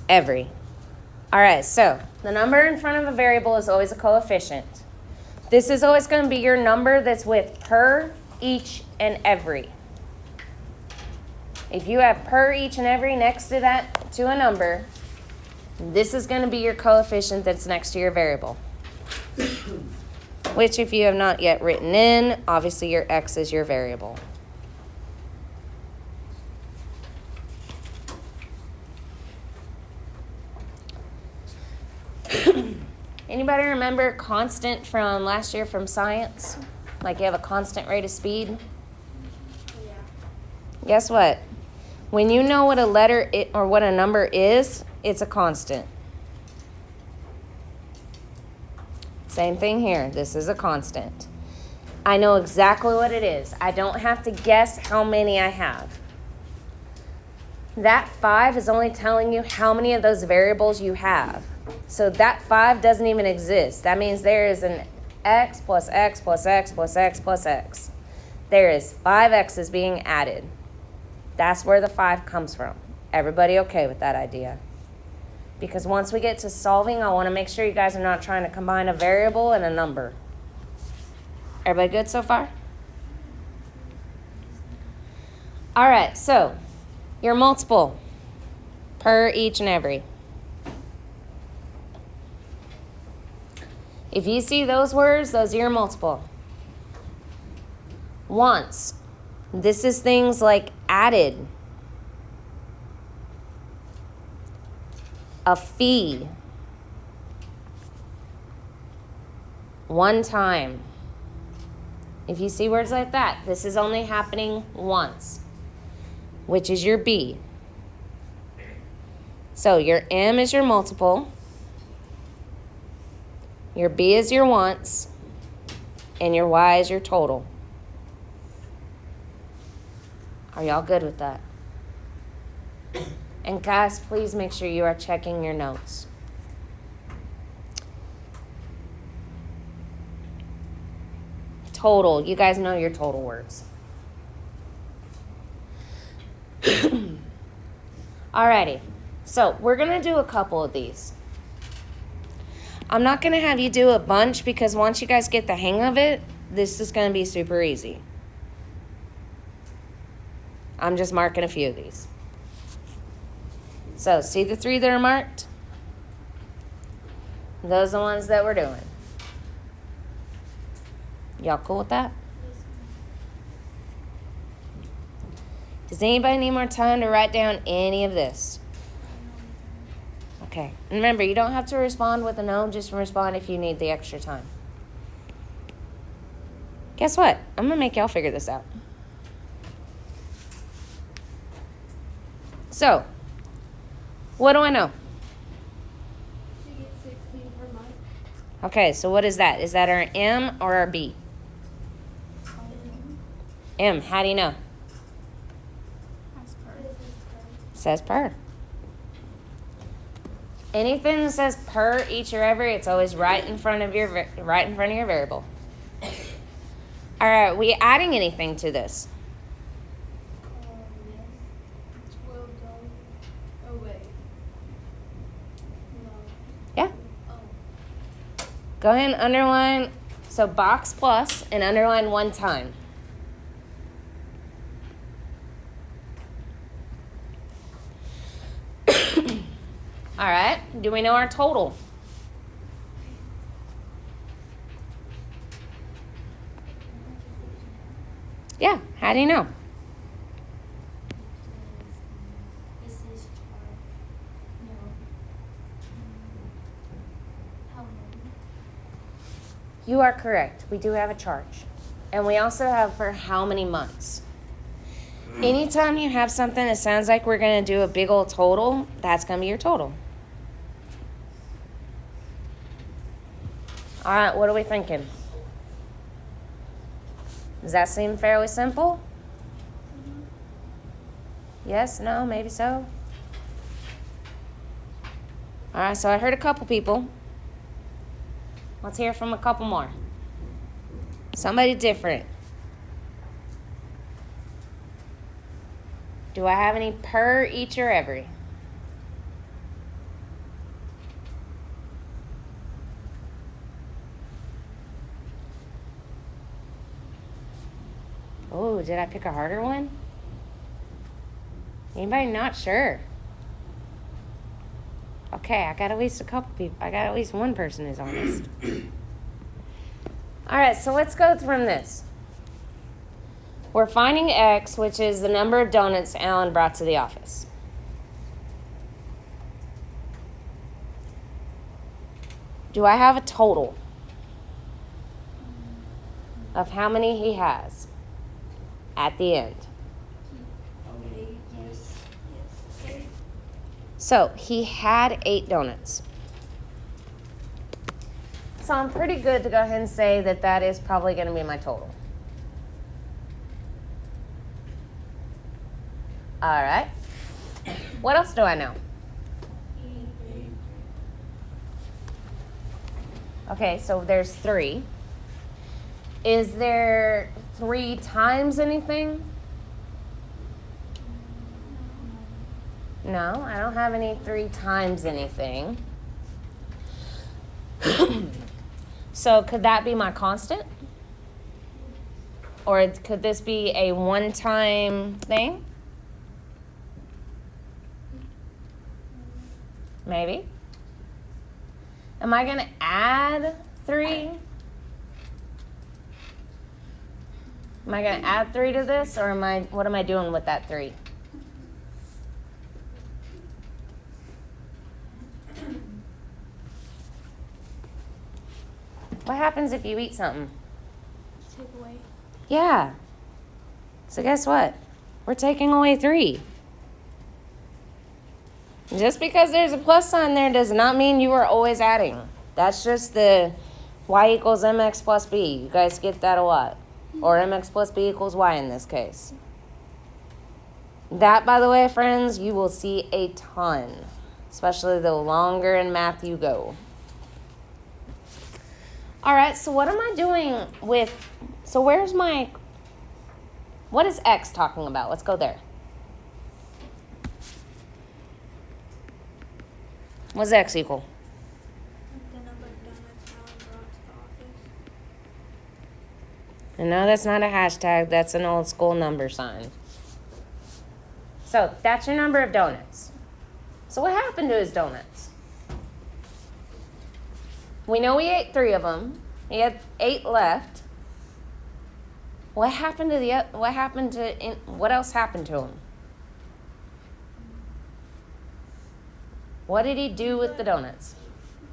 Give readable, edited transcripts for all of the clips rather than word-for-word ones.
every. All right, so the number in front of a variable is always a coefficient. This is always going to be your number that's with per, each, and every. If you have per, each, and every next to that, to a number, this is going to be your coefficient that's next to your variable. Which, if you have not yet written in, obviously your x is your variable. Anybody remember constant from last year from science? Like you have a constant rate of speed? Yeah. Guess what? When you know what a letter or what a number is, it's a constant. Same thing here. This is a constant. I know exactly what it is. I don't have to guess how many I have. That 5 is only telling you how many of those variables you have. So that 5 doesn't even exist. That means there is an x plus x plus x plus x plus x. There is 5 x's being added. That's where the 5 comes from. Everybody okay with that idea? Because once we get to solving, I want to make sure you guys are not trying to combine a variable and a number. Everybody good so far? All right, so your multiple per, each, and every. If you see those words, those are your multiple. Once. This is things like added, a fee, one time. If you see words like that, this is only happening once, which is your B. So your M is your multiple, your B is your once, and your Y is your total. Are y'all good with that? And guys, please make sure you are checking your notes. Total. You guys know your total words. Alrighty. So we're going to do a couple of these. I'm not going to have you do a bunch because once you guys get the hang of it, this is going to be super easy. I'm just marking a few of these. So, see the 3 that are marked? Those are the ones that we're doing. Y'all cool with that? Does anybody need more time to write down any of this? Okay. And remember, you don't have to respond with a no. Just respond if you need the extra time. Guess what? I'm going to make y'all figure this out. So, what do I know? You get 16 per month. Okay, so what is that? Is that our M or our B? M. How do you know? Says per. Anything that says per, each, or every, it's always right in front of your variable. All right, are we adding anything to this? Yes. $12. Oh, wait. No. Yeah. Oh. Go ahead and underline. So box plus and underline one time. All right. Do we know our total? Yeah. How do you know? This is for, no. How many? You are correct. We do have a charge. And we also have for how many months. Anytime you have something that sounds like we're going to do a big old total, that's going to be your total. All right, what are we thinking? Does that seem fairly simple? Yes, no, maybe so. All right, so I heard a couple people. Let's hear from a couple more. Somebody different. Do I have any per, each, or every? Oh, did I pick a harder one? Anybody not sure? Okay, I got at least a couple people. I got at least one person who's honest. All right, so let's go from this. We're finding X, which is the number of donuts Alan brought to the office. Do I have a total of how many he has at the end? Yes. So he had 8 donuts. So I'm pretty good to go ahead and say that that is probably going to be my total. All right. What else do I know? Okay, so there's 3. Is there 3 times anything? No, I don't have any 3 times anything. So could that be my constant? Or could this be a one-time thing? Maybe. Am I going to add 3? Am I going to add 3 to this, or what am I doing with that 3? What happens if you eat something? Take away. Yeah. So guess what? We're taking away 3. Just because there's a plus sign there does not mean you are always adding. That's just the y equals mx plus b. You guys get that a lot. Or mx plus b equals y in this case. That, by the way, friends, you will see a ton. Especially the longer in math you go. All right, so what am I doing with... So where's my... What is x talking about? Let's go there. What's x equal? The number of donuts Alan brought to the office. And no, that's not a hashtag. That's an old school number sign. So that's your number of donuts. So what happened to his donuts? We know he ate 3 of them. He had 8 left. What happened to what else happened to him? What did he do with the donuts?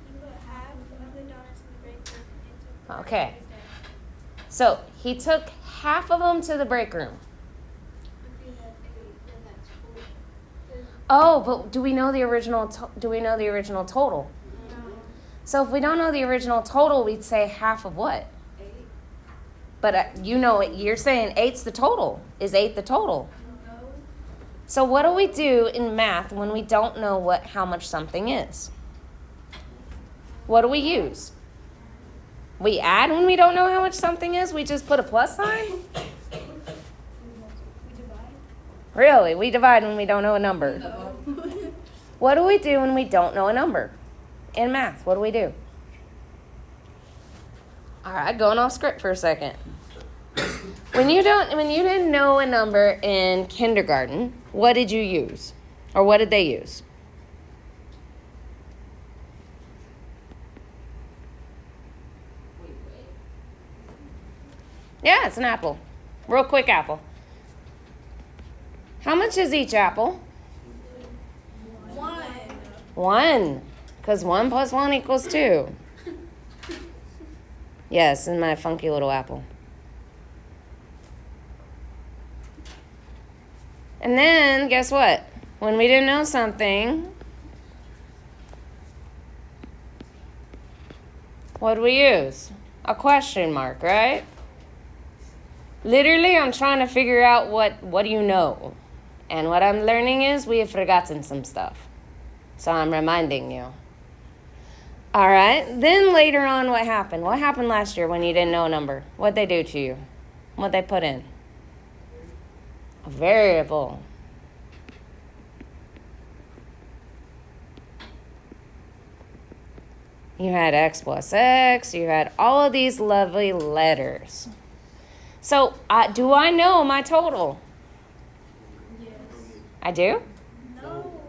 He put half of the donuts in the break room and took Okay. So he took half of them to the break room. If you had 8, then that's 4. Oh, but do we know the original total? So if we don't know the original total, we'd say half of what? 8. But you're saying 8's the total. Is 8 the total? No. So what do we do in math when we don't know how much something is? What do we use? We add when we don't know how much something is? We just put a plus sign? We divide. Really? We divide when we don't know a number. No. What do we do when we don't know a number? In math, what do we do? All right, going off script for a second. When you didn't know a number in kindergarten, what did you use? Or what did they use? Yeah, it's an apple. Real quick apple. How much is each apple? 1. 1. Because 1 plus 1 equals 2. Yes, in my funky little apple. And then, guess what? When we didn't know something, what do we use? A question mark, right? Literally, I'm trying to figure out what do you know? And what I'm learning is we have forgotten some stuff. So I'm reminding you. All right. Then later on, what happened? What happened last year when you didn't know a number? What'd they do to you? What'd they put in? A variable. You had x plus x. You had all of these lovely letters. So, do I know my total? Yes. I do? No.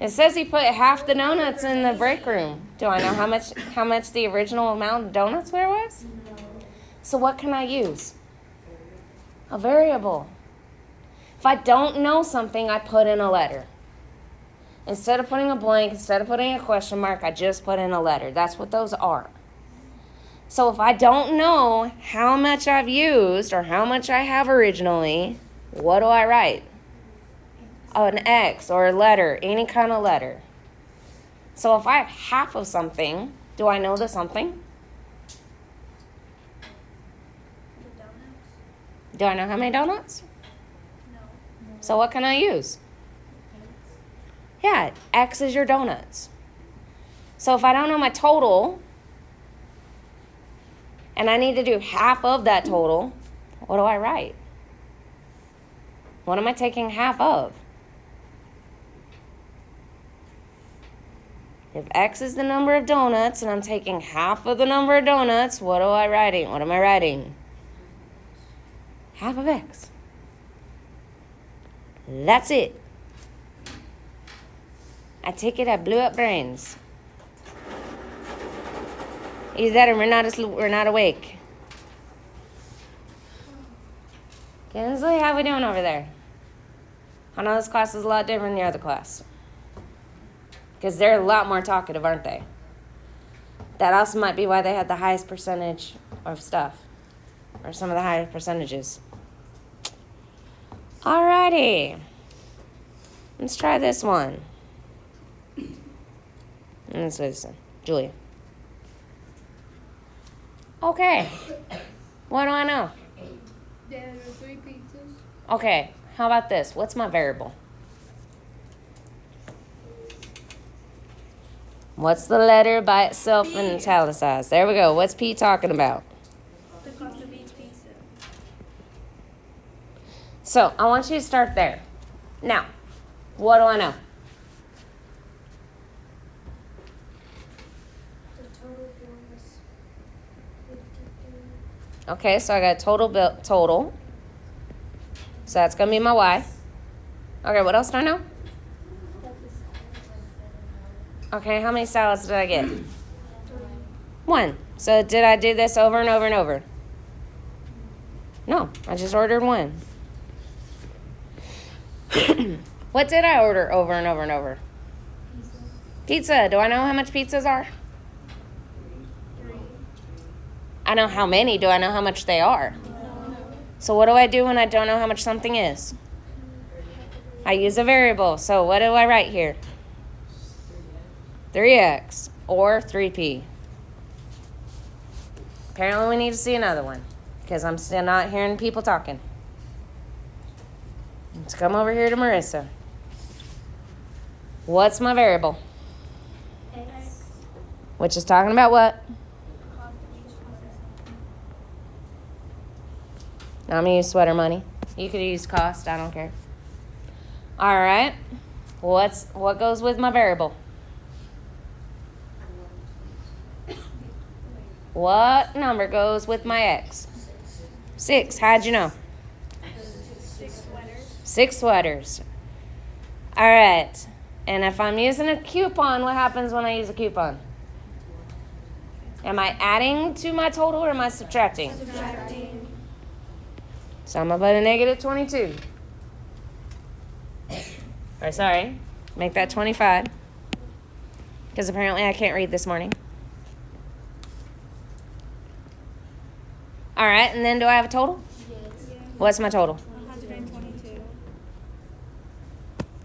It says he put half the donuts in the break room. Do I know how much the original amount of donuts there was? No. So what can I use? A variable. If I don't know something, I put in a letter. Instead of putting a blank, instead of putting a question mark, I just put in a letter. That's what those are. So if I don't know how much I've used or how much I have originally, what do I write? An X or a letter, any kind of letter. So if I have half of something, do I know the something? The donuts? Do I know how many donuts? No. So what can I use? Yeah, X is your donuts. So if I don't know my total, and I need to do half of that total, what do I write? What am I taking half of? If X is the number of donuts and I'm taking half of the number of donuts, what am I writing? What am I writing? Half of X. That's it. I take it I blew up brains. Either that or we're not awake. Kinsley, how we doing over there? I know this class is a lot different than the other class. Because they're a lot more talkative, aren't they? That also might be why they had the highest percentage of stuff. Or some of the highest percentages. Alrighty. Let's try this one. Let's listen. Julia. Okay. What do I know? There are 3 pizzas. Okay. How about this? What's my variable? What's the letter by itself P. and italicized? There we go. What's P talking about? The cost of each pizza. So, I want you to start there. Now, what do I know? The total bill was 53. Okay, so I got total. So that's going to be my Y. Okay, what else do I know? That the salad was $7. Okay, how many salads did I get? 3. 1. So did I do this over and over and over? No, I just ordered 1. What did I order over and over and over? Pizza. Pizza. Do I know how much pizzas are? 3. I know how many. Do I know how much they are? No. So what do I do when I don't know how much something is? I use a variable. So what do I write here? 3x or 3p. Apparently we need to see another one because I'm still not hearing people talking. Let's come over here to Marissa. What's my variable? X. Which is talking about what? Cost of each pizza. I'm going to use sweater money. You could use cost. I don't care. All right. What goes with my variable? What number goes with my x? 6. How'd you know? 6 sweaters. 6 sweaters. All right. And if I'm using a coupon, what happens when I use a coupon? Am I adding to my total or am I subtracting? Subtracting. So I'm going to put a negative 22. Or sorry, make that 25. Because apparently I can't read this morning. All right, and then do I have a total? Yes. What's my total? 122.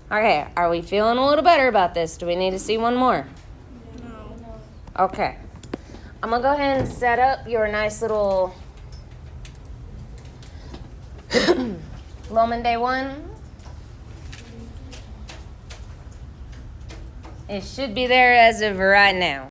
Okay, are we feeling a little better about this? Do we need to see one more? No. Okay. I'm going to go ahead and set up your nice little Loman Day 1. It should be there as of right now.